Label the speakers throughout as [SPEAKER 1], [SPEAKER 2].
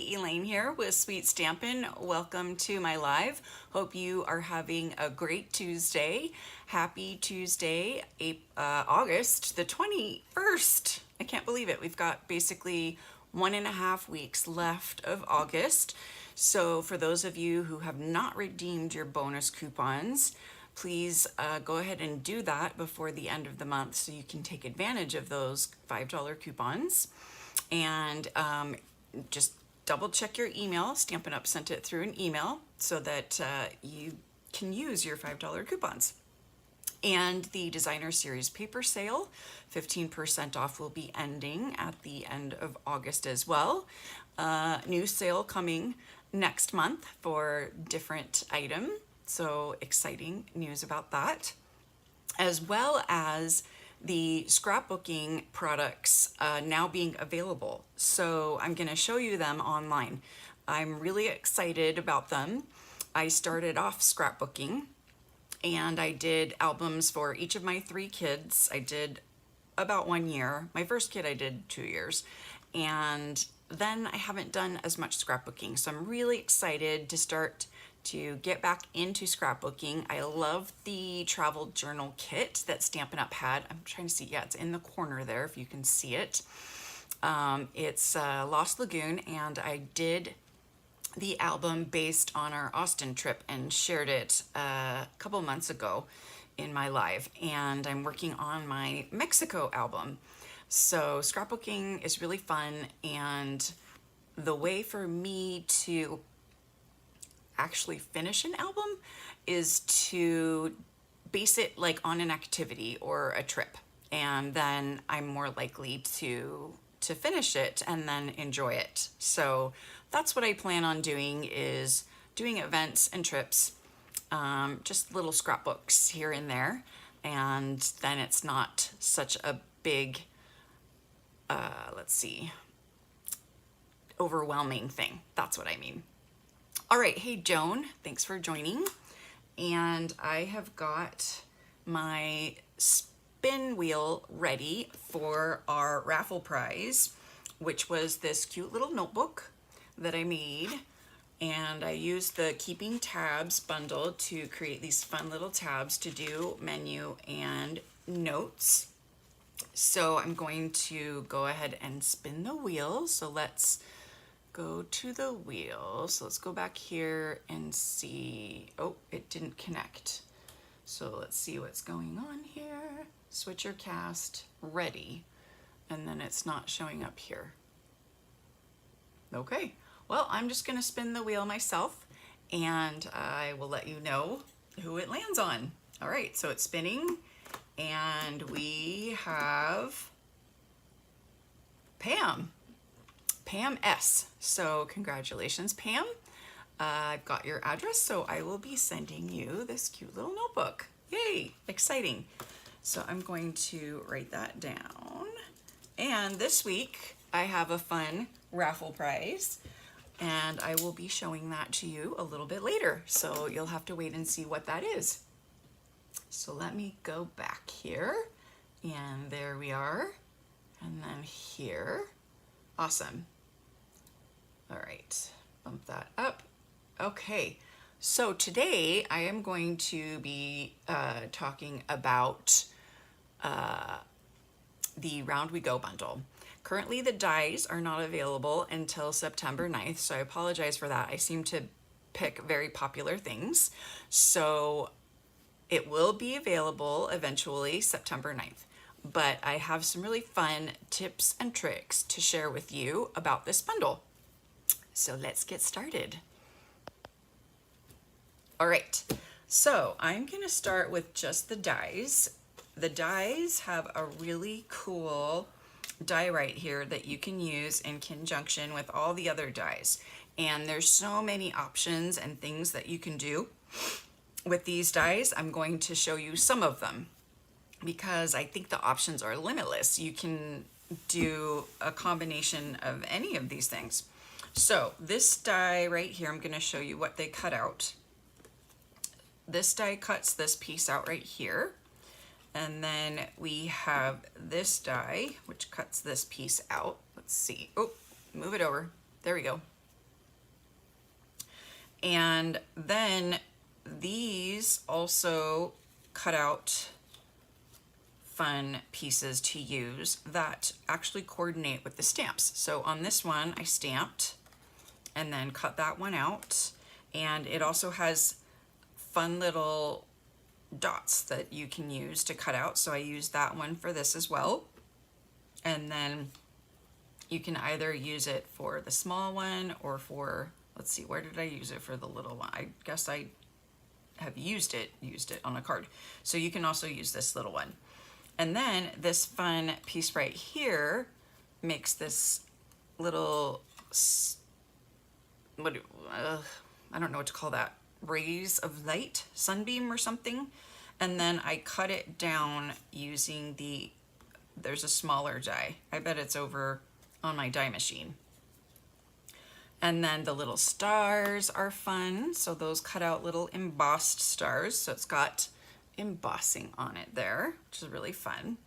[SPEAKER 1] Hey, Elaine here with Sweet Stampin'. Welcome to my live. Hope you are having a great Tuesday. Happy Tuesday, August the 21st. I can't believe it. We've got basically 1.5 weeks left of August. So for those of you who have not redeemed your bonus coupons, please go ahead and do that before the end of the month so you can take advantage of those $5 coupons. And just double check your email. Stampin' Up sent it through an email so that you can use your $5 coupons. And the Designer Series paper sale, 15% off, will be ending at the end of August as well. New sale coming next month for different item. So exciting news about that, as well as the scrapbooking products now being available. So I'm going to show you them online. I'm really excited about them. I started off scrapbooking and I did albums for each of my 3 kids. I did about 1 year. My first kid I did 2 years, and then I haven't done as much scrapbooking. So I'm really excited to start to get back into scrapbooking. I love the travel journal kit that Stampin' Up had. I'm trying to see, yeah, it's in the corner there if you can see it. It's Lost Lagoon, and I did the album based on our Austin trip and shared it a couple months ago in my live, and I'm working on my Mexico album. So scrapbooking is really fun, and the way for me to actually finish an album is to base it like on an activity or a trip, and then I'm more likely to finish it and then enjoy it. So that's what I plan on doing, is doing events and trips, just little scrapbooks here and there, and then it's not such a big let's see, overwhelming thing. That's what I mean. All right, hey Joan, thanks for joining. And I have got my spin wheel ready for our raffle prize, which was this cute little notebook that I made. And I used the Keeping Tabs bundle to create these fun little tabs to do menu and notes. So I'm going to go ahead and spin the wheel. So let's go to the wheel. So let's go back here and see. Oh, it didn't connect. So let's see what's going on here. Switcher cast ready. And then it's not showing up here. Okay, well, I'm just gonna spin the wheel myself and I will let you know who it lands on. All right, so it's spinning and we have Pam S. So congratulations, Pam. I've got your address, so I will be sending you this cute little notebook. Yay, exciting. So I'm going to write that down. And this week I have a fun raffle prize, and I will be showing that to you a little bit later. So you'll have to wait and see what that is. So let me go back here, and there we are. And then here. Awesome. All right, bump that up. Okay, so today I am going to be talking about the Round We Go bundle. Currently the dies are not available until September 9th, so I apologize for that. I seem to pick very popular things. So it will be available eventually September 9th. But I have some really fun tips and tricks to share with you about this bundle. So let's get started. All right, so I'm gonna start with just the dies. The dies have a really cool die right here that you can use in conjunction with all the other dies. And there's so many options and things that you can do with these dies. I'm going to show you some of them, because I think the options are limitless. You can do a combination of any of these things. So this die right here, I'm gonna show you what they cut out. This die cuts this piece out right here. And then we have this die, which cuts this piece out. Let's see, oh, move it over. There we go. And then these also cut out fun pieces to use that actually coordinate with the stamps. So on this one, I stamped and then cut that one out. And it also has fun little dots that you can use to cut out. So I used that one for this as well. And then you can either use it for the small one or for, let's see, where did I use it for the little one? I guess I have used it on a card. So you can also use this little one. And then this fun piece right here makes this little, I don't know what to call that, rays of light, sunbeam or something. And then I cut it down using there's a smaller die. I bet it's over on my die machine. And then the little stars are fun. So those cut out little embossed stars. So it's got embossing on it there, which is really fun.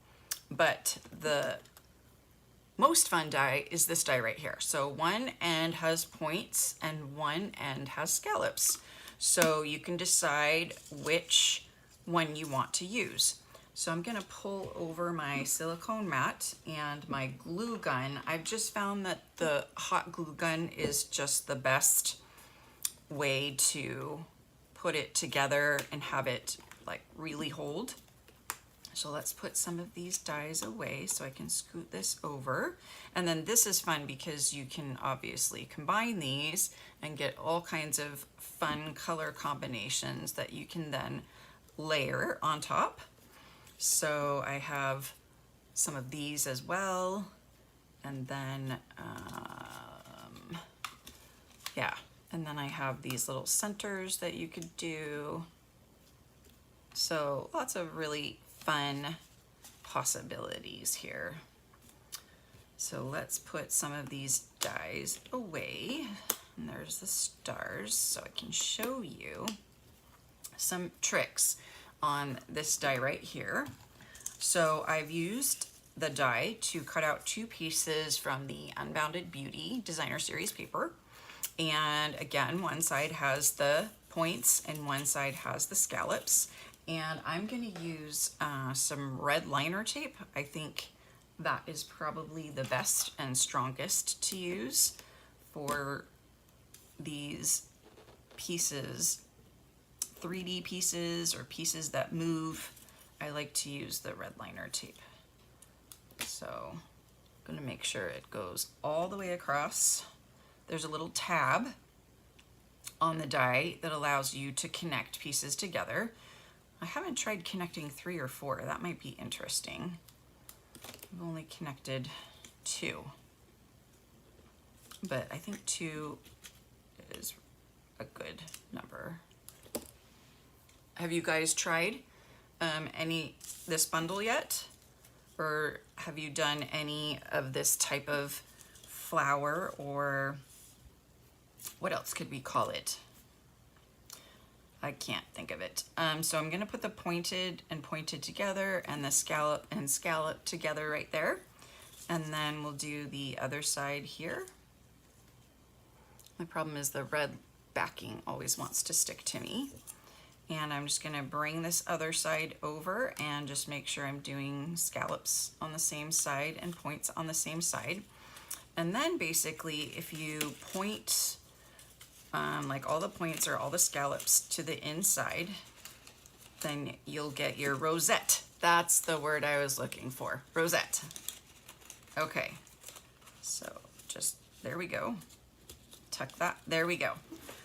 [SPEAKER 1] But the most fun die is this die right here. So one end has points and one end has scallops. So you can decide which one you want to use. So I'm gonna pull over my silicone mat and my glue gun. I've just found that the hot glue gun is just the best way to put it together and have it like really hold. So let's put some of these dies away so I can scoot this over. And then this is fun because you can obviously combine these and get all kinds of fun color combinations that you can then layer on top. So I have some of these as well. And then, yeah, and then I have these little centers that you could do. So lots of really fun possibilities here. So let's put some of these dies away. And there's the stars, so I can show you some tricks on this die right here. So I've used the die to cut out two pieces from the Unbounded Beauty Designer Series paper. And again, one side has the points and one side has the scallops. And I'm going to use some red liner tape. I think that is probably the best and strongest to use for these pieces, 3D pieces or pieces that move. I like to use the red liner tape. So I'm going to make sure it goes all the way across. There's a little tab on the die that allows you to connect pieces together. I haven't tried connecting 3 or 4. That might be interesting. I've only connected 2. But I think 2 is a good number. Have you guys tried this bundle yet? Or have you done any of this type of flower, or what else could we call it? I can't think of it. So I'm gonna put the pointed and pointed together and the scallop and scallop together right there. And then we'll do the other side here. My problem is the red backing always wants to stick to me. And I'm just gonna bring this other side over and just make sure I'm doing scallops on the same side and points on the same side. And then basically if you point, like all the points or all the scallops to the inside, then you'll get your rosette. That's the word I was looking for, rosette. Okay, so just, there we go. Tuck that, there we go.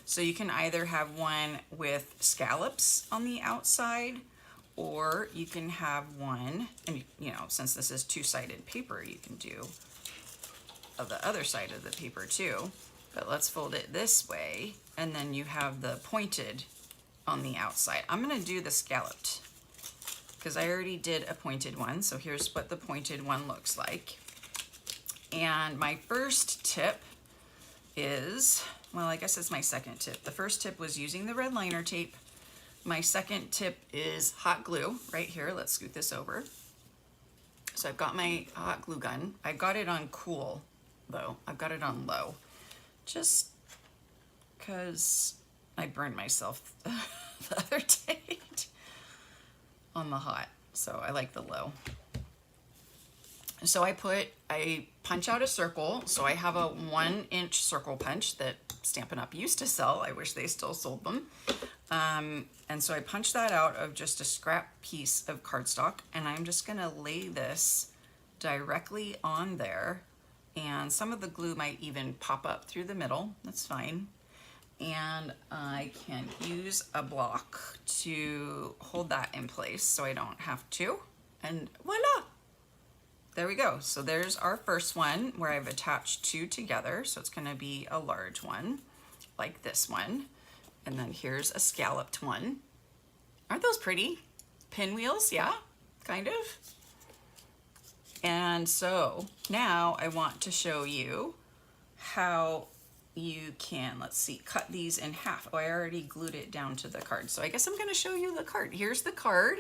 [SPEAKER 1] So you can either have one with scallops on the outside, or you can have one, and you know, since this is two-sided paper, you can do of the other side of the paper too. But let's fold it this way, and then you have the pointed on the outside. I'm gonna do the scalloped because I already did a pointed one. So here's what the pointed one looks like. And my first tip is, well, I guess it's my second tip. The first tip was using the red liner tape. My second tip is hot glue right here. Let's scoot this over. So I've got my hot glue gun. I got it on cool though. I've got it on low, just because I burned myself the other day on the hot, so I like the low. So I punch out a circle. So I have a 1-inch circle punch that Stampin' Up used to sell. I wish they still sold them. And so I punch that out of just a scrap piece of cardstock, and I'm just gonna lay this directly on there. And some of the glue might even pop up through the middle. That's fine. And I can use a block to hold that in place so I don't have to. And voila! There we go. So there's our first one where I've attached 2 together. So it's gonna be a large one, like this one. And then here's a scalloped one. Aren't those pretty? Pinwheels, yeah, kind of. And so now I want to show you how you can, let's see, cut these in half. Oh, I already glued it down to the card. So I guess I'm gonna show you the card. Here's the card.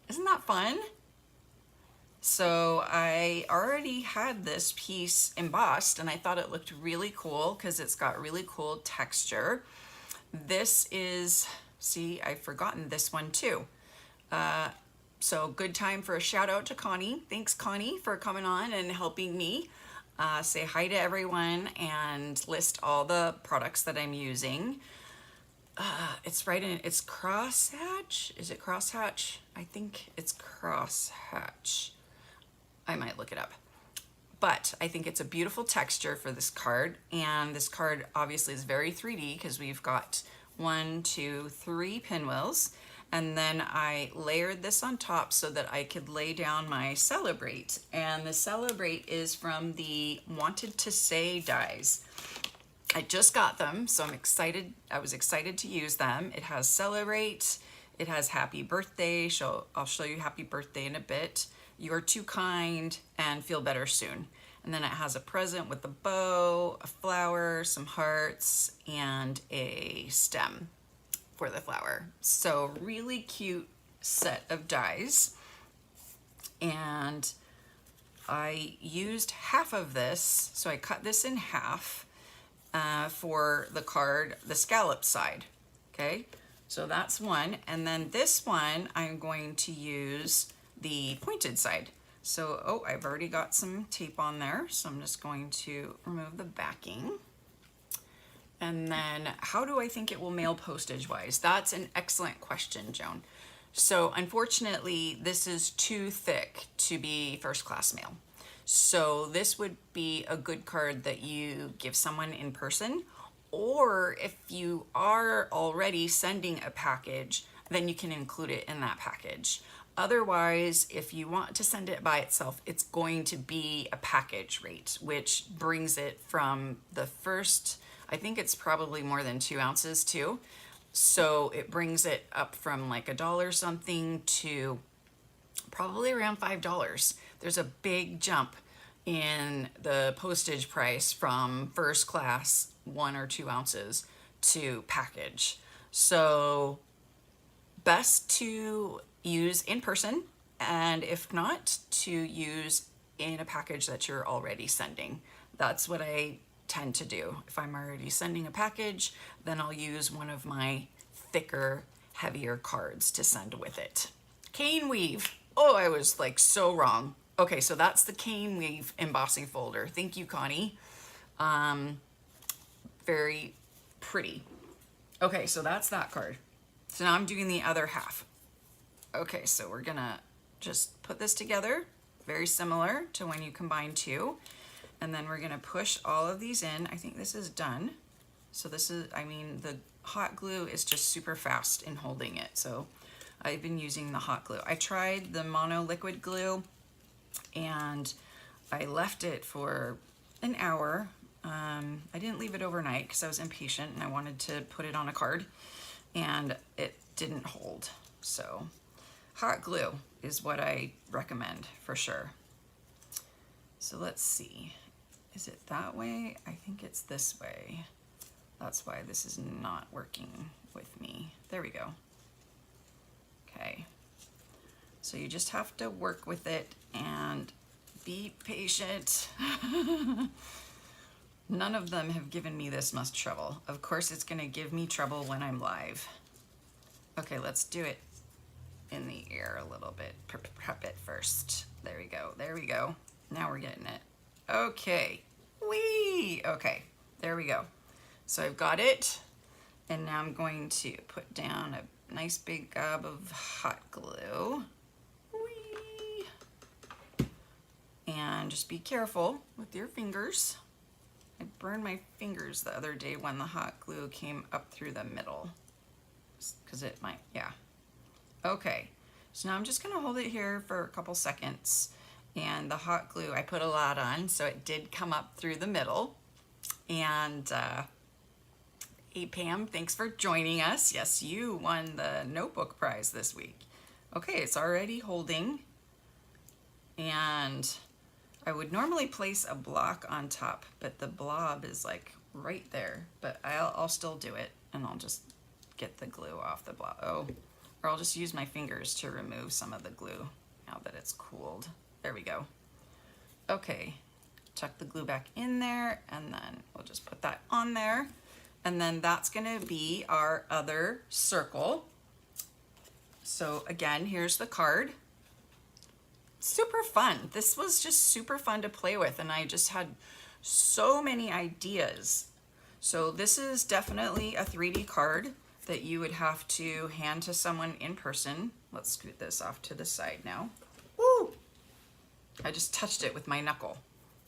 [SPEAKER 1] Isn't that fun? So I already had this piece embossed and I thought it looked really cool because it's got really cool texture. This is, see, I've forgotten this one too. So good time for a shout out to Connie. Thanks Connie for coming on and helping me say hi to everyone and list all the products that I'm using. It's right in, it's crosshatch. Is it crosshatch? I think it's crosshatch. I might look it up. But I think it's a beautiful texture for this card. And this card obviously is very 3D because we've got 1, 2, 3 pinwheels. And then I layered this on top so that I could lay down my Celebrate. And the Celebrate is from the Wanted to Say dies. I just got them, so I'm excited. I was excited to use them. It has Celebrate, it has Happy Birthday. So I'll show you Happy Birthday in a bit. You're Too Kind, and Feel Better Soon. And then it has a present with a bow, a flower, some hearts, and a stem for the flower. So really cute set of dies. And I used half of this, so I cut this in half for the card, the scallop side, okay? So that's one, and then this one I'm going to use the pointed side. So, oh, I've already got some tape on there, so I'm just going to remove the backing. And then how do I think it will mail postage wise? That's an excellent question, Joan. So unfortunately, this is too thick to be first class mail. So this would be a good card that you give someone in person, or if you are already sending a package, then you can include it in that package. Otherwise, if you want to send it by itself, it's going to be a package rate, which brings it from the first, I think it's probably more than 2 ounces too. So it brings it up from like $1 something to probably around $5. There's a big jump in the postage price from first class 1 or 2 ounces to package. So best to use in person, and if not, to use in a package that you're already sending. That's what I tend to do. If I'm already sending a package, then I'll use one of my thicker, heavier cards to send with it. Cane weave. Oh, I was like so wrong. Okay, so that's the cane weave embossing folder. Thank you, Connie. Very pretty. Okay, so that's that card. So now I'm doing the other half. Okay, so we're gonna just put this together, very similar to when you combine 2. And then we're gonna push all of these in. I think this is done. So this is, I mean, the hot glue is just super fast in holding it. So I've been using the hot glue. I tried the mono liquid glue and I left it for an hour. I didn't leave it overnight because I was impatient and I wanted to put it on a card, and it didn't hold. So hot glue is what I recommend for sure. So let's see, is it that way? I think it's this way. That's why this is not working with me. There we go. Okay, so you just have to work with it and be patient. None of them have given me this much trouble. Of course it's gonna give me trouble when I'm live. Okay, let's do it in the air a little bit. Prep it first. There we go, there we go. Now we're getting it. Okay, whee! Okay, there we go. So I've got it, and now I'm going to put down a nice big gob of hot glue. Whee! And just be careful with your fingers. I burned my fingers the other day when the hot glue came up through the middle. Because it might, yeah. Okay, so now I'm just gonna hold it here for a couple seconds. And the hot glue, I put a lot on, so it did come up through the middle. And hey Pam, thanks for joining us. Yes, you won the notebook prize this week. Okay, it's already holding. And I would normally place a block on top, but the blob is like right there. But I'll still do it, and I'll just get the glue off the blob. Oh, or I'll just use my fingers to remove some of the glue now that it's cooled. There we go. Okay, tuck the glue back in there, and then we'll just put that on there. And then that's gonna be our other circle. So again, here's the card. Super fun. This was just super fun to play with, and I just had so many ideas. So this is definitely a 3D card that you would have to hand to someone in person. Let's scoot this off to the side now. Woo! I just touched it with my knuckle.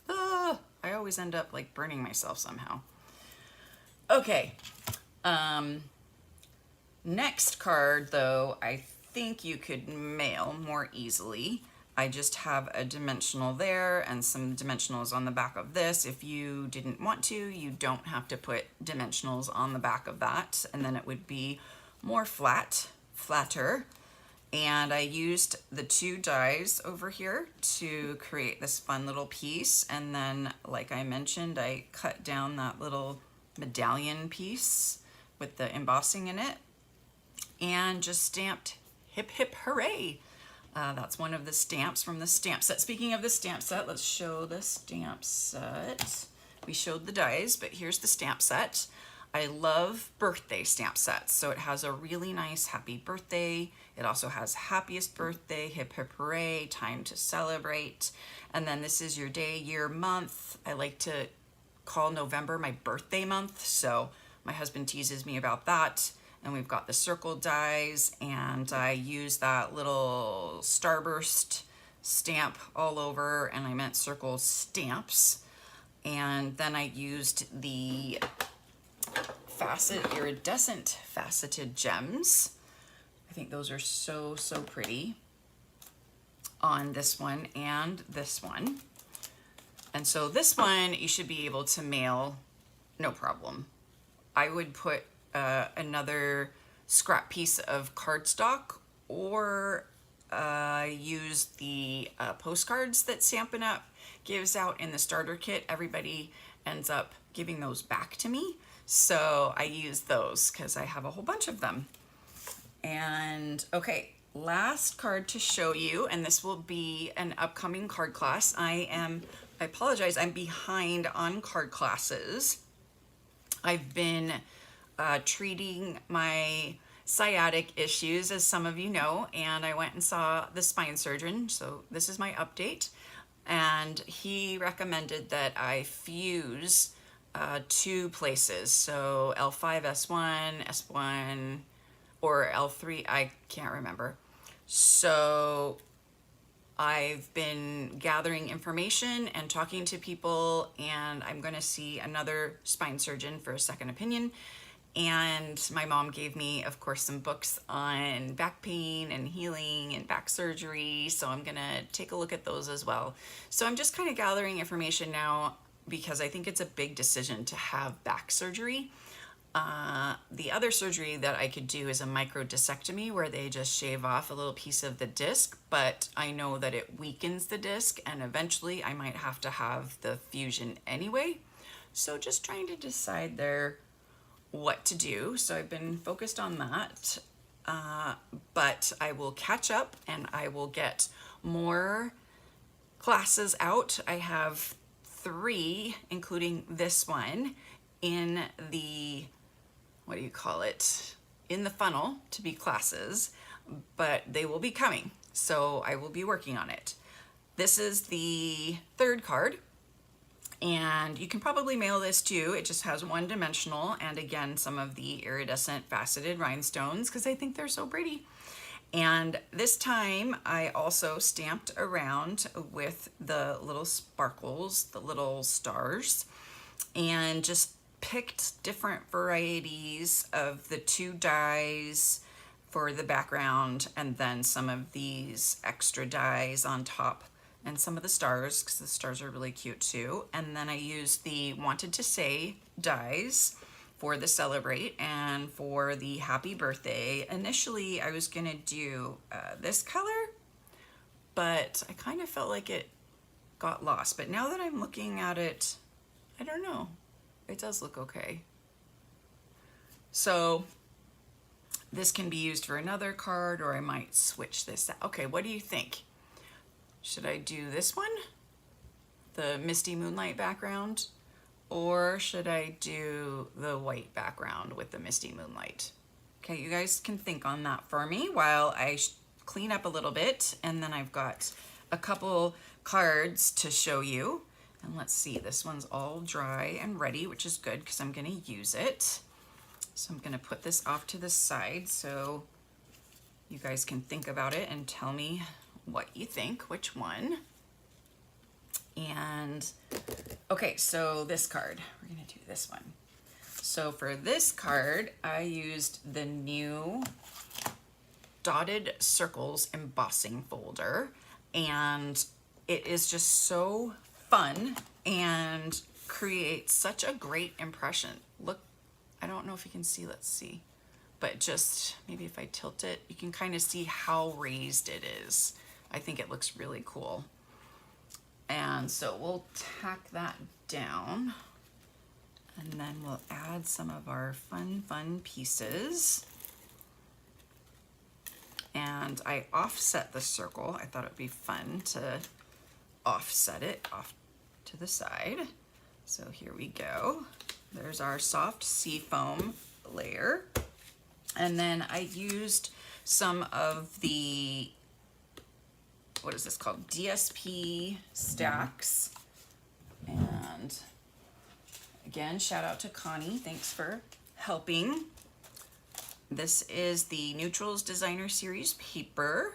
[SPEAKER 1] I always end up like burning myself somehow. Okay, next card though, I think you could mail more easily. I just have a dimensional there and some dimensionals on the back of this. If you didn't want to, you don't have to put dimensionals on the back of that, and then it would be more flatter. And I used the 2 dies over here to create this fun little piece. And then, like I mentioned, I cut down that little medallion piece with the embossing in it and just stamped hip hip hooray. That's one of the stamps from the stamp set. Speaking of the stamp set, let's show the stamp set. We showed the dies, but here's the stamp set. I love birthday stamp sets. So it has a really nice happy birthday. It also has happiest birthday, hip hip hooray, time to celebrate. And then this is your day, year, month. I like to call November my birthday month, so my husband teases me about that. And we've got the circle dies, and I use that little starburst stamp all over, and I meant circle stamps. And then I used the iridescent faceted gems. I think those are so pretty on this one and this one. And so this one you should be able to mail no problem. I would put another scrap piece of cardstock, or use the postcards that Stampin' Up gives out in the starter kit. Everybody ends up giving those back to me, so I use those because I have a whole bunch of them. And okay, last card to show you, and this will be an upcoming card class. I apologize, I'm behind on card classes. I've been treating my sciatic issues, as some of you know, and I went and saw the spine surgeon, so this is my update. And he recommended that I fuse 2 places, so L5, S1, S1, or L3, I can't remember. So I've been gathering information and talking to people, and I'm going to see another spine surgeon for a second opinion. And my mom gave me, of course, some books on back pain and healing and back surgery, so I'm gonna take a look at those as well. So I'm just kind of gathering information now because I think it's a big decision to have back surgery. The other surgery that I could do is a microdiscectomy, where they just shave off a little piece of the disc, but I know that it weakens the disc, and eventually I might have to have the fusion anyway. So just trying to decide there what to do. So I've been focused on that, but I will catch up and I will get more classes out. I have 3, including this one, in the, what do you call it, in the funnel to be classes, but they will be coming, so I will be working on it. This is the 3rd card, and you can probably mail this too. It just has 1 dimensional, and again, some of the iridescent faceted rhinestones because I think they're so pretty. And this time I also stamped around with the little sparkles, the little stars, and just picked different varieties of the 2 dies for the background, and then some of these extra dies on top, and some of the stars, because the stars are really cute too. And then I used the Wanted to Say dies for the Celebrate and for the Happy Birthday. Initially, I was gonna do this color, but I kind of felt like it got lost. But now that I'm looking at it, I don't know. It does look okay. So this can be used for another card, or I might switch this out. Okay, what do you think? Should I do this one, the Misty Moonlight background, or should I do the white background with the Misty Moonlight? Okay, you guys can think on that for me while I clean up a little bit, and then I've got a couple cards to show you. And let's see, this one's all dry and ready, which is good because I'm gonna use it. So I'm gonna put this off to the side so you guys can think about it and tell me what you think, which one. And okay, so this card, we're gonna do this one. So for this card, I used the new Dotted Circles embossing folder, and it is just so fun and creates such a great impression. Look, I don't know if you can see, let's see, but just maybe if I tilt it, you can kind of see how raised it is. I think it looks really cool. And so we'll tack that down, and then we'll add some of our fun pieces. And I offset the circle. I thought it'd be fun to offset it off to the side. So here we go. There's our soft seafoam layer. And then I used some of the, what is this called? DSP stacks. And again, shout out to Connie. Thanks for helping. This is the Neutrals Designer Series paper,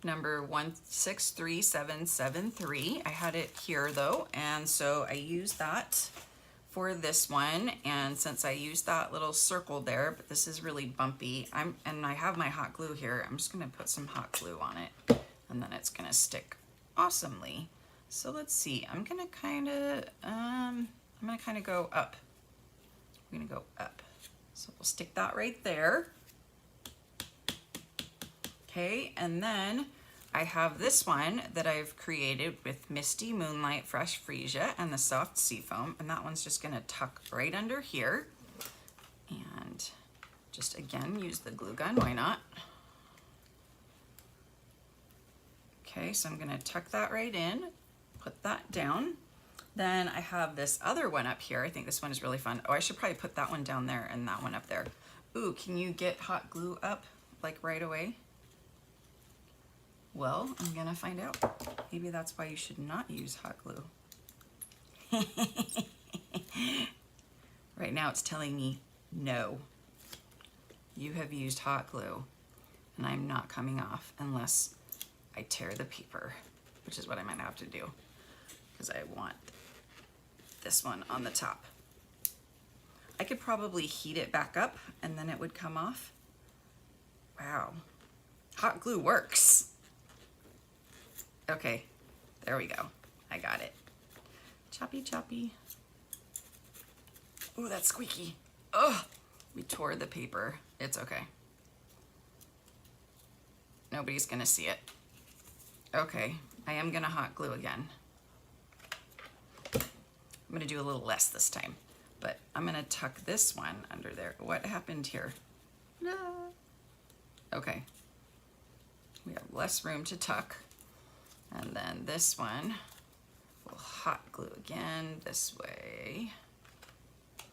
[SPEAKER 1] number 163773. I had it here though, and so I used that for this one. And since I used that little circle there, but this is really bumpy, and I have my hot glue here, I'm just gonna put some hot glue on it, and then it's gonna stick awesomely. So let's see, I'm gonna kind of go up. I'm gonna go up. So we'll stick that right there. Okay, and then I have this one that I've created with Misty Moonlight Fresh Freesia and the soft seafoam, and that one's just gonna tuck right under here. And just again, use the glue gun, why not? Okay, so I'm gonna tuck that right in, put that down. Then I have this other one up here. I think this one is really fun. Oh, I should probably put that one down there and that one up there. Ooh, can you get hot glue up like right away? Well, I'm gonna find out. Maybe that's why you should not use hot glue. Right now it's telling me no. You have used hot glue and I'm not coming off unless I tear the paper, which is what I might have to do because I want this one on the top. I could probably heat it back up and then it would come off. Wow, hot glue works. Okay, there we go. I got it. Choppy, choppy. Oh, that's squeaky. Oh, we tore the paper. It's okay. Nobody's gonna see it. Okay, I am gonna hot glue again. I'm gonna do a little less this time, but I'm gonna tuck this one under there. What happened here? No. Okay, we have less room to tuck. And then this one, we'll hot glue again this way.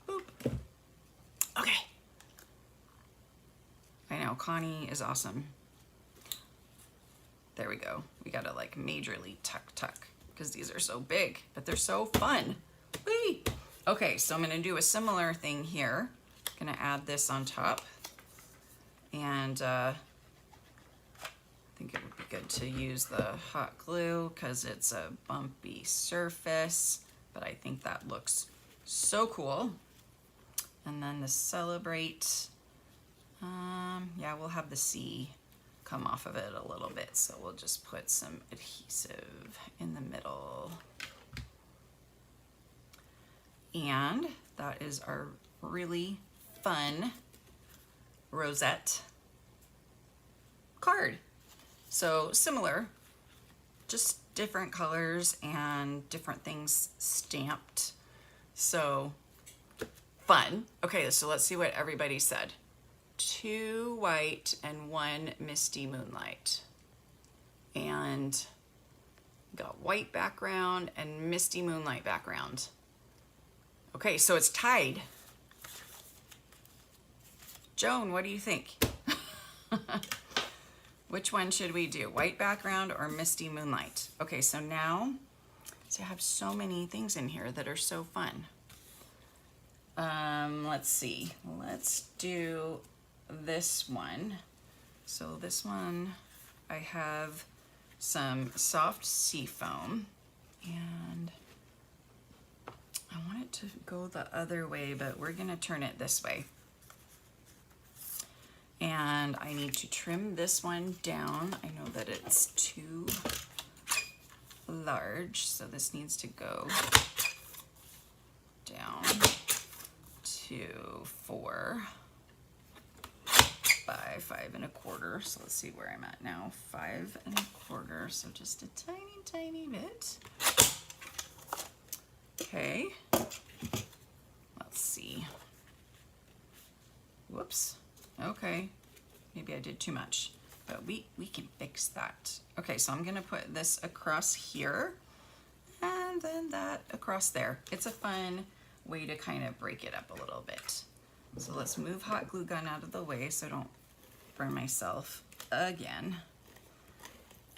[SPEAKER 1] Boop. Okay. I know, Connie is awesome. There we go. We gotta like majorly tuck because these are so big, but they're so fun. Whee! Okay, so I'm gonna do a similar thing here. Gonna add this on top. And I think it would be good to use the hot glue because it's a bumpy surface, but I think that looks so cool. And then the Celebrate, yeah, we'll have the C come off of it a little bit, so we'll just put some adhesive in the middle. And that is our really fun rosette card. So similar, just different colors and different things stamped. So fun. Okay, so let's see what everybody said. 2 white and 1 misty moonlight. And got white background and misty moonlight background. Okay, so it's tied. Joan, what do you think? Which one should we do? White background or misty moonlight? Okay, so now, so I have so many things in here that are so fun. Let's see. Let's do this one. So this one, I have some soft sea foam, and I want it to go the other way, but we're gonna turn it this way. And I need to trim this one down. I know that it's too large, so this needs to go down to 4 by 5 1/4. So let's see where I'm at now. 5 1/4. So just a tiny bit. Okay. Let's see. Whoops. Okay. Maybe I did too much, but we can fix that. Okay, so I'm gonna put this across here and then that across there. It's a fun way to kind of break it up a little bit. So let's move hot glue gun out of the way so I don't burn myself again.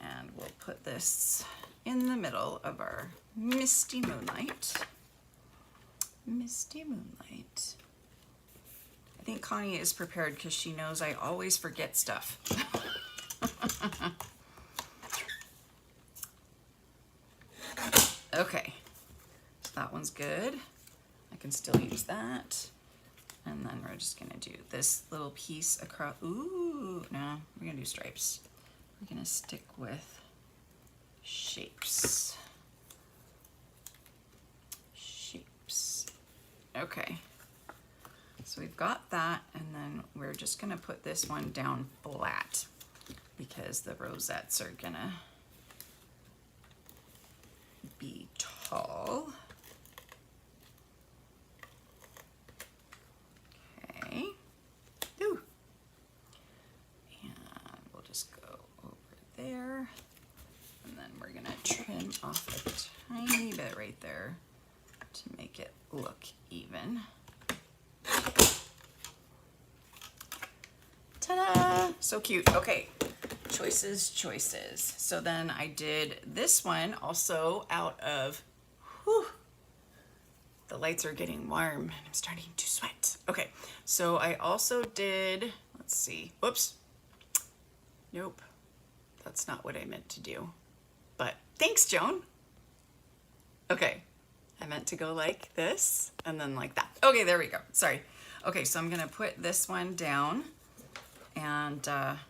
[SPEAKER 1] And we'll put this in the middle of our misty moonlight. Misty moonlight. I think Connie is prepared because she knows I always forget stuff. Okay, so that one's good. I can still use that. And then we're just gonna do this little piece across. Ooh, no, we're gonna do stripes. We're gonna stick with shapes. Shapes. Okay. So we've got that, and then we're just gonna put this one down flat because the rosettes are gonna be tall. Okay. Ooh. And we'll just go over there, and then we're gonna trim off a tiny bit right there to make it look even. Ta-da! So cute. Okay, choices. So then I did this one also out of, whew, the lights are getting warm and I'm starting to sweat. Okay, so I also did, let's see, whoops. Nope, that's not what I meant to do. But thanks, Joan. Okay, I meant to go like this and then like that. Okay, there we go. Sorry. Okay, so I'm gonna put this one down, and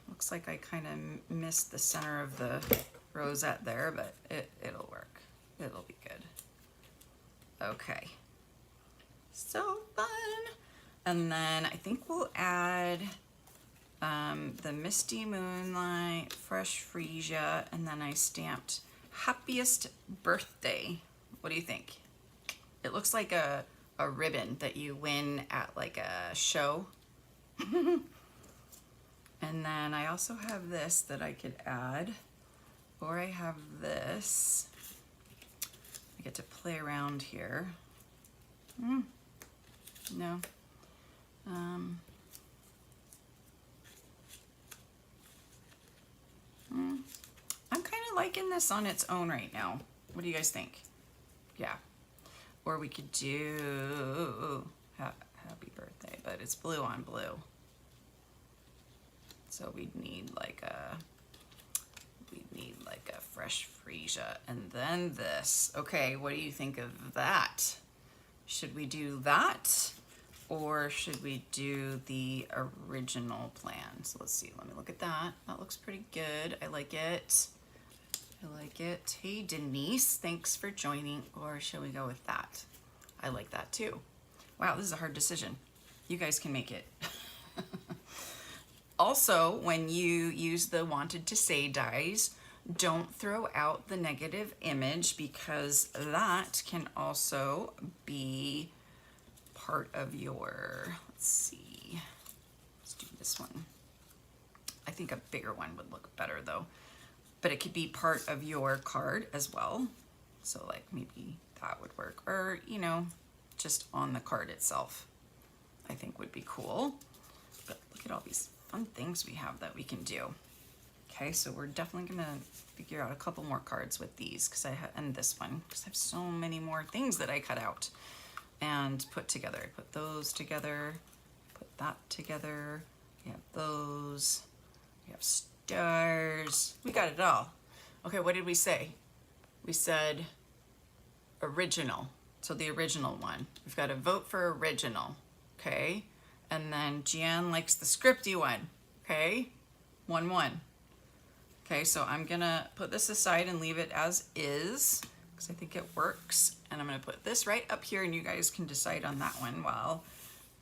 [SPEAKER 1] looks like I kind of missed the center of the rosette there, but it'll work. It'll be good. Okay, so fun. And then I think we'll add the Misty Moonlight, Fresh Freesia, and then I stamped Happiest Birthday. What do you think? It looks like a ribbon that you win at like a show. And then I also have this that I could add, or I have this. I get to play around here. No. I'm kind of liking this on its own right now. What do you guys think? Yeah. Or we could do happy birthday, but it's blue on blue. So we'd need like a fresh freesia, and then this. Okay, what do you think of that? Should we do that, or should we do the original plan? So let's see, let me look at that. That looks pretty good. I like it. I like it. Hey Denise, thanks for joining. Or shall we go with that? I like that too. Wow, this is a hard decision. You guys can make it. Also, when you use the wanted to say dies, don't throw out the negative image, because that can also be part of your, let's see, let's do this one. I think a bigger one would look better though, but it could be part of your card as well. So like maybe that would work, or you know, just on the card itself, I think would be cool. But look at all these fun things we have that we can do. Okay, so we're definitely gonna figure out a couple more cards with these, because and this one, because I have so many more things that I cut out and put together. I put those together, put that together. We have those, we have stars, we got it all. Okay, what did we say? We said original, so the original one. We've got to vote for original, okay? And then Jan likes the scripty one, okay? 1-1. Okay, so I'm gonna put this aside and leave it as is, because I think it works. And I'm gonna put this right up here, and you guys can decide on that one while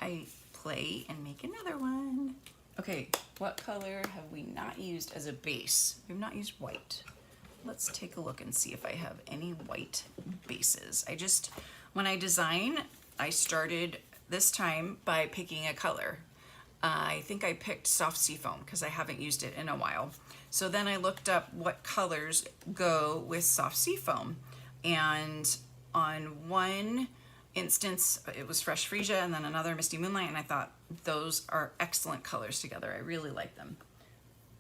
[SPEAKER 1] I play and make another one. Okay, what color have we not used as a base? We've not used white. Let's take a look and see if I have any white bases. When I design, I started this time by picking a color. I think I picked soft seafoam because I haven't used it in a while. So then I looked up what colors go with soft seafoam, and on one instance it was fresh freesia and then another misty moonlight, and I thought those are excellent colors together. I really like them.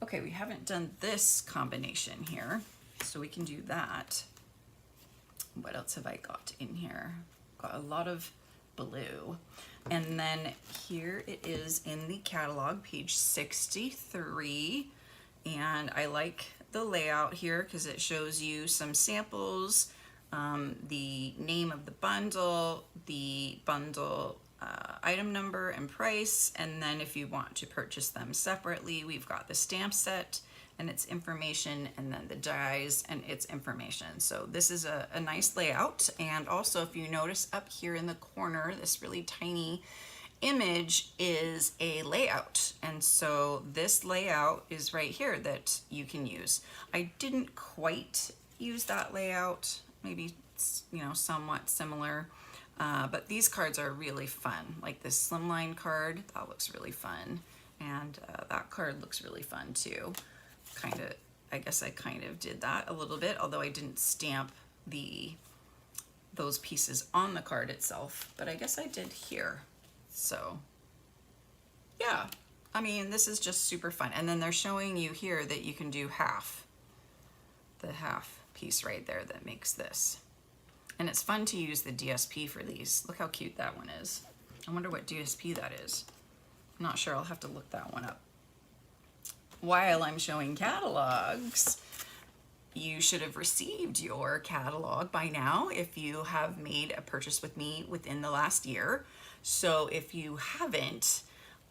[SPEAKER 1] Okay, we haven't done this combination here, so we can do that. What else have I got in here? Got a lot of blue. And then here it is in the catalog, page 63. And I like the layout here because it shows you some samples, the name of the bundle item number and price, and then if you want to purchase them separately, we've got the stamp set and its information, and then the dies and its information. So this is a nice layout. And also, if you notice up here in the corner, this really tiny image is a layout, and so this layout is right here that you can use. I didn't quite use that layout, maybe, you know, somewhat similar, but these cards are really fun. Like this slimline card, that looks really fun, and that card looks really fun too. I guess I kind of did that a little bit, although I didn't stamp those pieces on the card itself, but I guess I did here. So yeah, I mean, this is just super fun. And then they're showing you here that you can do the half piece right there that makes this. And it's fun to use the DSP for these. Look how cute that one is. I wonder what DSP that is. I'm not sure, I'll have to look that one up. While I'm showing catalogs, you should have received your catalog by now if you have made a purchase with me within the last year. So if you haven't,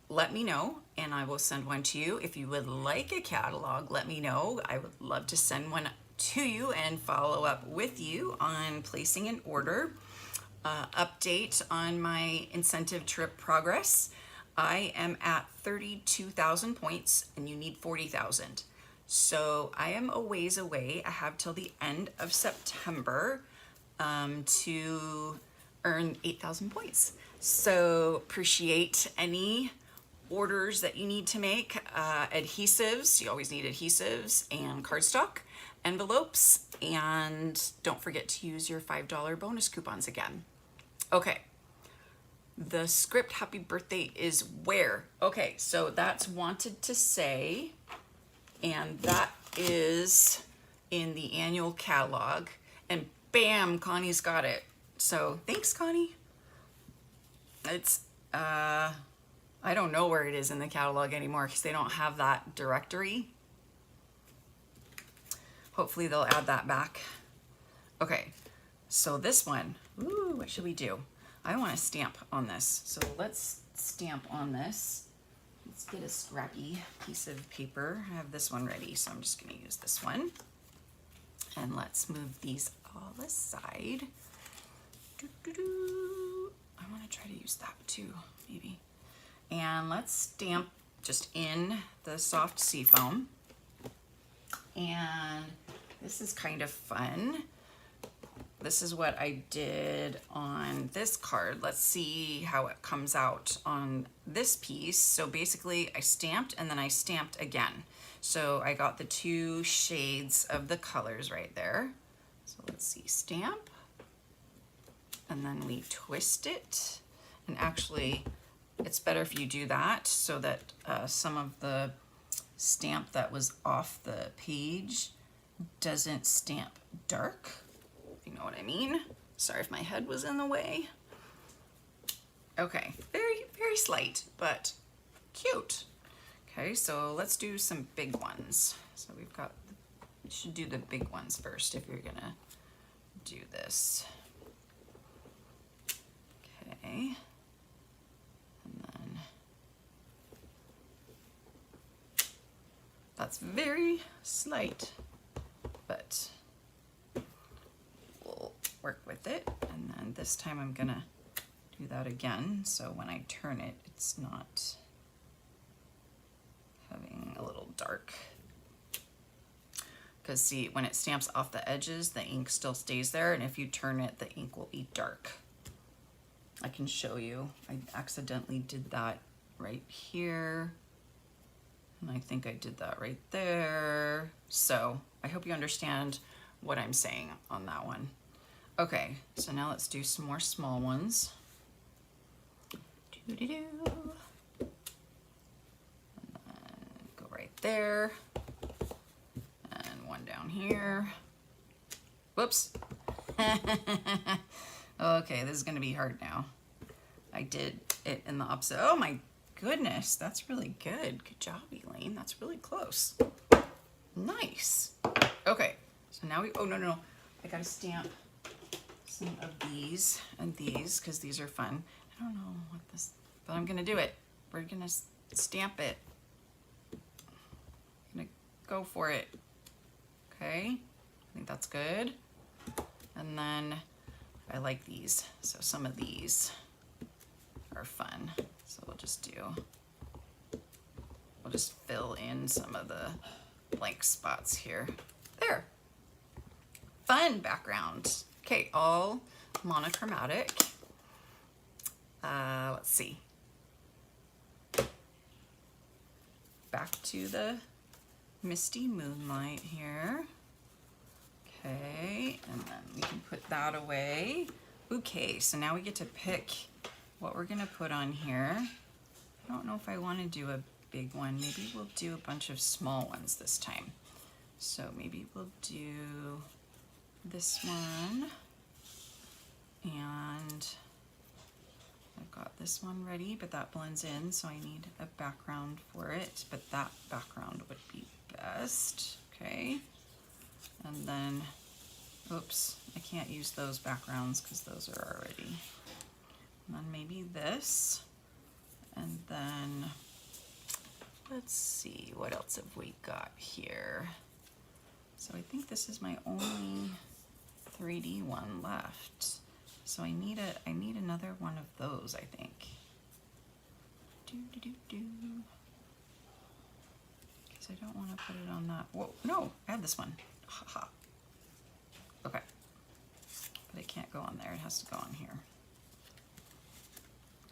[SPEAKER 1] let me know and I will send one to you. If you would like a catalog, let me know. I would love to send one to you and follow up with you on placing an order. Update on my incentive trip progress. I am at 32,000 points and you need 40,000. So I am a ways away. I have till the end of September to earn 8,000 points. So appreciate any orders that you need to make. Adhesives, you always need adhesives and cardstock. envelopes, and don't forget to use your $5 bonus coupons again. Okay, the script happy birthday is where? Okay, so that's wanted to say, and that is in the annual catalog, and bam, Connie's got it. So thanks, Connie. It's I don't know where it is in the catalog anymore because they don't have that directory. Hopefully they'll add that back. Okay, so this one, ooh, what should we do? I want to stamp on this. So let's stamp on this. Let's get a scrappy piece of paper. I have this one ready, so I'm just going to use this one. And let's move these all aside. I want to try to use that too, maybe. And let's stamp just in the soft seafoam. And this is kind of fun. This is what I did on this card. Let's see how it comes out on this piece. So basically I stamped and then I stamped again. So I got the two shades of the colors right there. So let's see, stamp, and then we twist it. And actually, it's better if you do that so that some of the stamp that was off the page doesn't stamp dark, if you know what I mean. Sorry if my head was in the way. Okay, very, very slight, but cute. Okay, so let's do some big ones. So we've got, you should do the big ones first if you're gonna do this. Okay. That's very slight, but we'll work with it. And then this time I'm gonna do that again, so when I turn it, it's not having a little dark. Because see, when it stamps off the edges, the ink still stays there, and if you turn it, the ink will be dark. I can show you. I accidentally did that right here. And I think I did that right there. So I hope you understand what I'm saying on that one. Okay, so now let's do some more small ones. Doo-doo-doo. And then go right there. And one down here. Whoops. Okay, this is gonna be hard now. I did it in the opposite. Oh my goodness, that's really good. Good job, Elaine. That's really close. Nice. Okay, so now we, oh no, I gotta stamp some of these and these because these are fun. I don't know what this, but I'm gonna do it. We're gonna stamp it. I'm gonna go for it. Okay, I think that's good. And then I like these, so some of these are fun. So we'll just fill in some of the blank spots here. There. Fun background. Okay, all monochromatic. Let's see. Back to the misty moonlight here. Okay, and then we can put that away. Okay, so now we get to pick what we're gonna put on here. I don't know if I want to do a big one. Maybe we'll do a bunch of small ones this time. So maybe we'll do this one. And I've got this one ready, but that blends in, so I need a background for it, but that background would be best. Okay. And then, oops, I can't use those backgrounds because those are already. And then maybe this, and then let's see, what else have we got here? So I think this is my only 3D one left. So I need another one of those, I think. Because I don't want to put it on that. Whoa, no, I had this one. Haha. Okay. But it can't go on there, it has to go on here.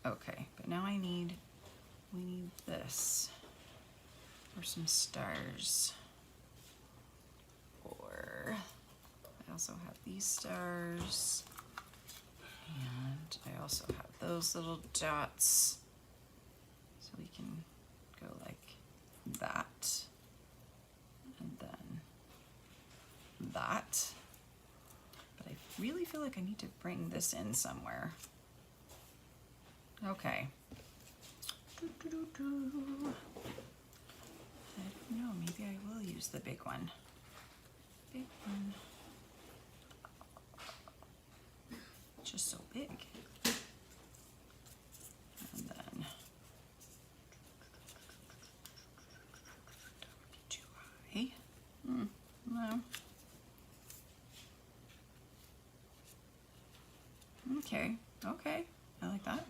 [SPEAKER 1] Okay, but now we need this for some stars. Or also have these stars, and I also have those little dots, so we can go like that, and then that. But I really feel like I need to bring this in somewhere. Okay. I don't know, maybe I will use the big one. Big one. Just so big. And then that would be too high. No. Okay, okay, I like that.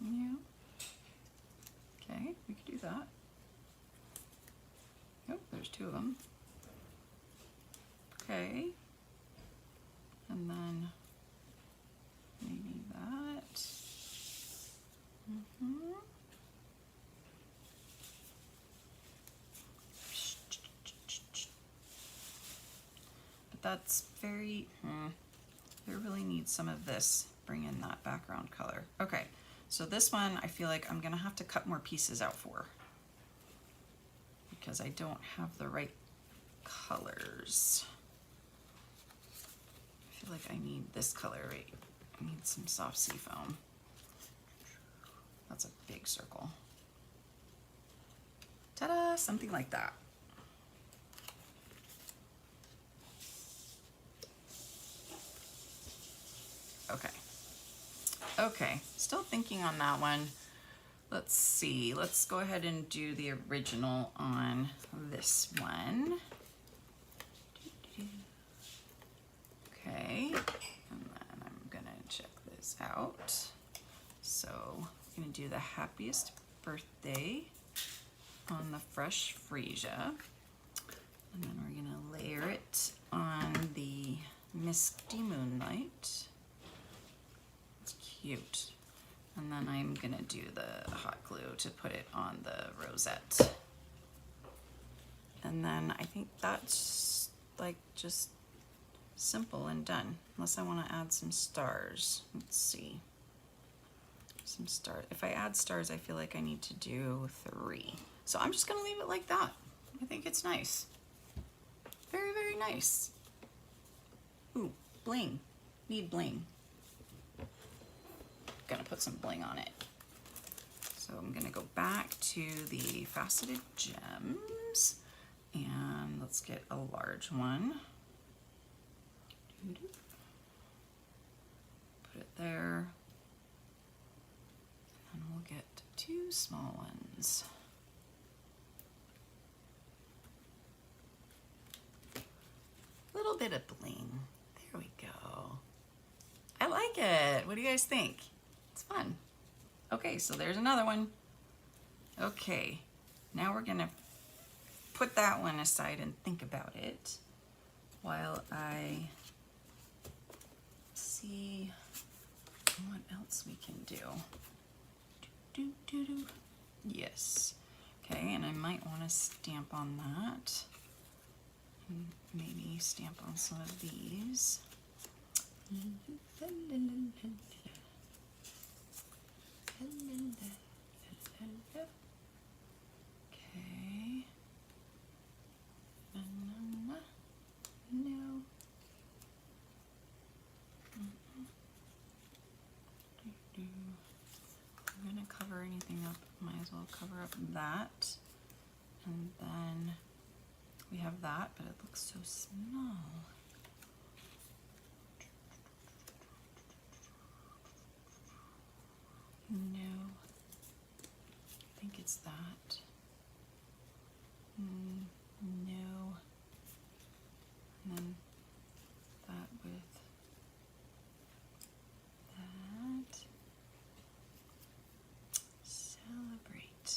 [SPEAKER 1] Yeah. Okay, we could do that. Oh, there's two of them. Okay. And then maybe that. But that's very, there really needs some of this. Bring in that background color. Okay, so this one I feel like I'm gonna have to cut more pieces out for, because I don't have the right colors. I feel like I need this color, right? I need some soft sea foam. That's a big circle. Ta-da, something like that. Okay. Okay, still thinking on that one. Let's see, let's go ahead and do the original on this one. Okay, and then I'm gonna check this out. So I'm gonna do the happiest birthday on the fresh freesia. And then we're gonna layer it on the misty moonlight. It's cute. And then I'm gonna do the hot glue to put it on the rosette. And then I think that's like just simple and done, unless I want to add some stars. Let's see. Some stars. If I add stars, I feel like I need to do 3. So I'm just gonna leave it like that. I think it's nice. Very, very nice. Ooh, bling. Need bling. Gonna put some bling on it. So I'm gonna go back to the faceted gems, and let's get a large one. Put it there. And we'll get 2 small ones. Little bit of bling. There we go. I like it. What do you guys think? It's fun. Okay, so there's another one. Okay, now we're gonna put that one aside and think about it while I see what else we can do. Yes. Okay, and I might want to stamp on that. And maybe stamp on some of these. Okay. No. I'm gonna cover anything up. Might as well cover up that. And then we have that, but it looks so small. No, I think it's that. No, and then that with that. Celebrate.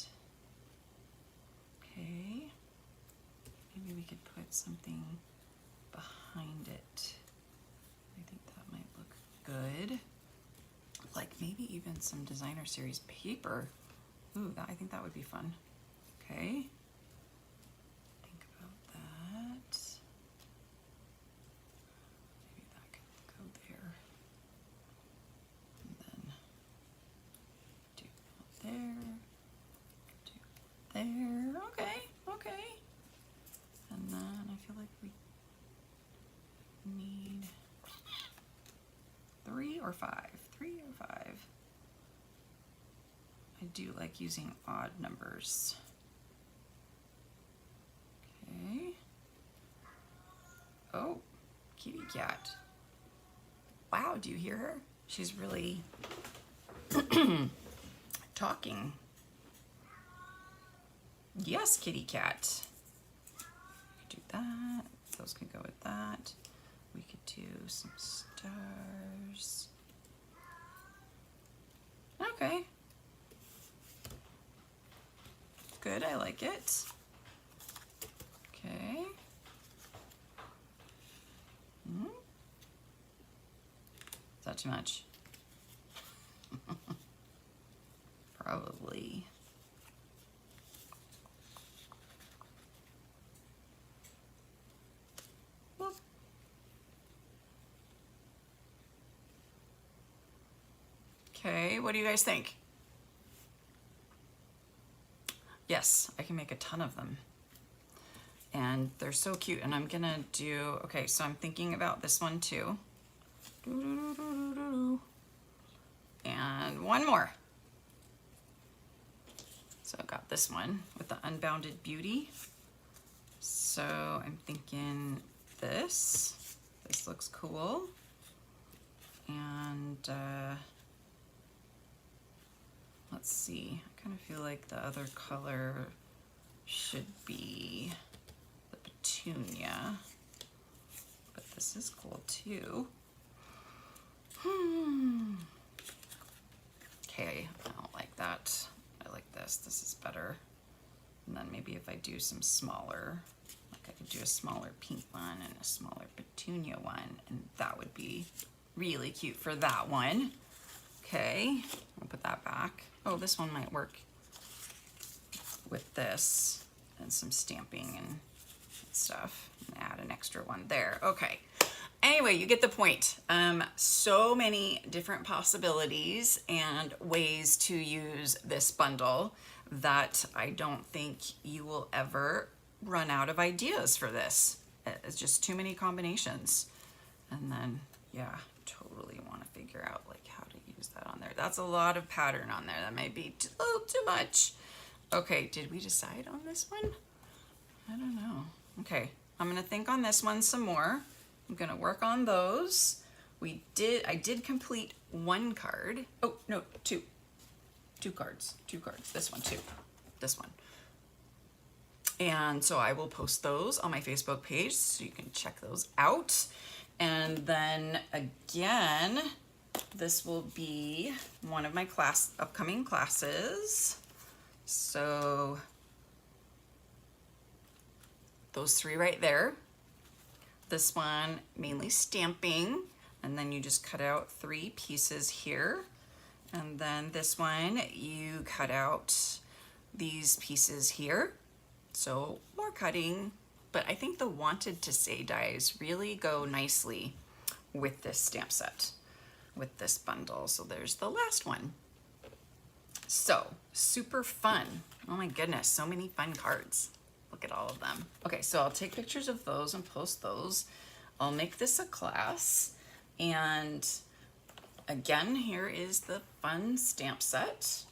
[SPEAKER 1] Okay, maybe we could put something behind it. I think that might look good. Like maybe even some designer series paper. Ooh, I think that would be fun. Okay. And then I feel like we need 3 or 5. 3 or 5. I do like using odd numbers. Okay. Oh, kitty cat. Wow, do you hear her? She's really talking. Yes, kitty cat. Do that. Those can go with that. We could do some stars. Okay. Good, I like it. Okay. Is that too much? Probably. Whoop. Okay, what do you guys think? Yes, I can make a ton of them. And they're so cute. And I'm gonna do, okay, so I'm thinking about this one too. And one more. So I got this one with the Unbounded Beauty. So I'm thinking this. This looks cool. And let's see, I kind of feel like the other color should be the petunia, but this is cool too. Okay, I don't like that. I like this. This is better. And then maybe if I do some smaller, like I could do a smaller pink one and a smaller petunia one, and that would be really cute for that one. Okay, I'll put that back. Oh, this one might work with this and some stamping and stuff. Add an extra one there. Okay. Anyway, you get the point. So many different possibilities and ways to use this bundle that I don't think you will ever run out of ideas for this. It's just too many combinations. And then, yeah, totally want to figure out like how to use that on there. That's a lot of pattern on there. That might be a little too much. Okay, did we decide on this one? I don't know. Okay, I'm gonna think on this one some more. I'm gonna work on those. I did complete one card. Oh, no, two. Two cards, this one too, this one. And so I will post those on my Facebook page so you can check those out. And then again, this will be one of my upcoming classes. So those 3 right there. This one mainly stamping, and then you just cut out 3 pieces here. And then this one, you cut out these pieces here. So more cutting, but I think the wanted to say dies really go nicely with this stamp set, with this bundle. So there's the last one. So super fun. Oh my goodness, so many fun cards. Look at all of them. Okay, so I'll take pictures of those and post those. I'll make this a class. And again, here is the fun stamp set.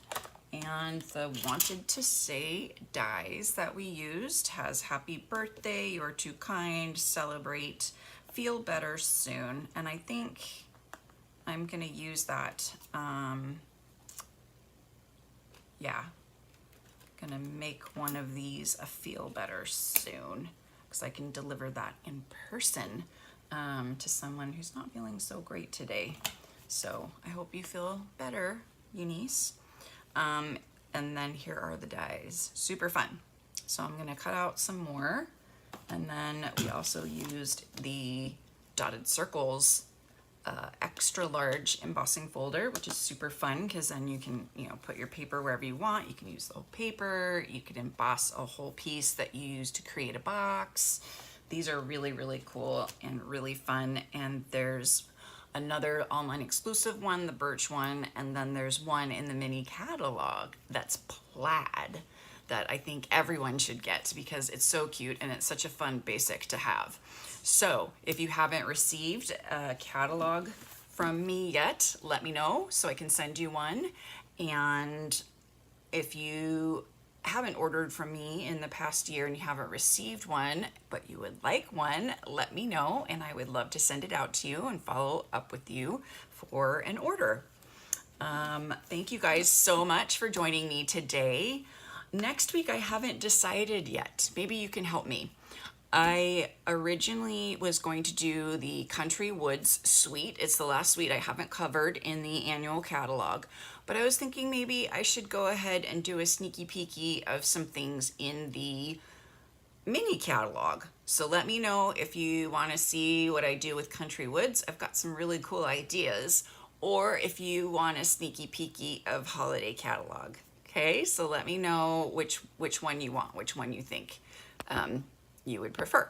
[SPEAKER 1] And the wanted to say dies that we used has happy birthday, you're too kind, celebrate, feel better soon. And I think I'm gonna use that. Yeah, gonna make one of these a feel better soon because I can deliver that in person to someone who's not feeling so great today. So I hope you feel better, Eunice. And then here are the dies. Super fun. So I'm gonna cut out some more. And then we also used the dotted circles extra large embossing folder, which is super fun because then you can, put your paper wherever you want. You can use the whole paper. You could emboss a whole piece that you use to create a box. These are really, really cool and really fun. And there's another online exclusive one, the birch one, and then there's one in the mini catalog that's plaid. that I think everyone should get because it's so cute and it's such a fun basic to have. So if you haven't received a catalog from me yet, let me know so I can send you one. And if you haven't ordered from me in the past year and you haven't received one, but you would like one, let me know and I would love to send it out to you and follow up with you for an order. Thank you guys so much for joining me today. Next week, I haven't decided yet. Maybe you can help me. I originally was going to do the Country Woods suite. It's the last suite I haven't covered in the annual catalog, but I was thinking maybe I should go ahead and do a sneaky peeky of some things in the mini catalog. So let me know if you want to see what I do with Country Woods. I've got some really cool ideas, or if you want a sneaky peeky of holiday catalog. Okay, so let me know which one you want, which one you think you would prefer.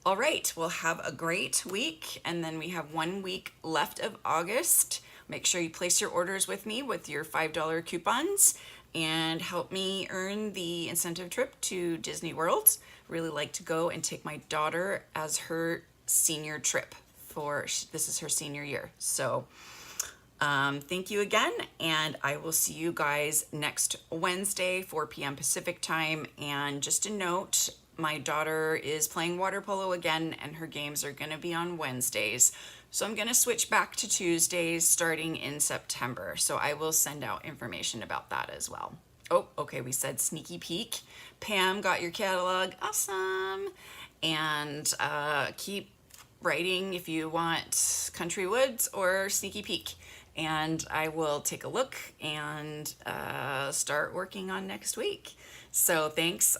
[SPEAKER 1] All right, well, have a great week, and then we have 1 week left of August. Make sure you place your orders with me with your $5 coupons and help me earn the incentive trip to Disney World. Really like to go and take my daughter as her senior trip this is her senior year. So thank you again, and I will see you guys next Wednesday, 4 p.m. Pacific time. And just a note, my daughter is playing water polo again, and her games are going to be on Wednesdays. So I'm going to switch back to Tuesdays starting in September. So I will send out information about that as well. Oh, okay, we said sneaky peek. Pam got your catalog. Awesome. And keep writing if you want Country Woods or sneaky peek. And I will take a look and start working on next week. So thanks.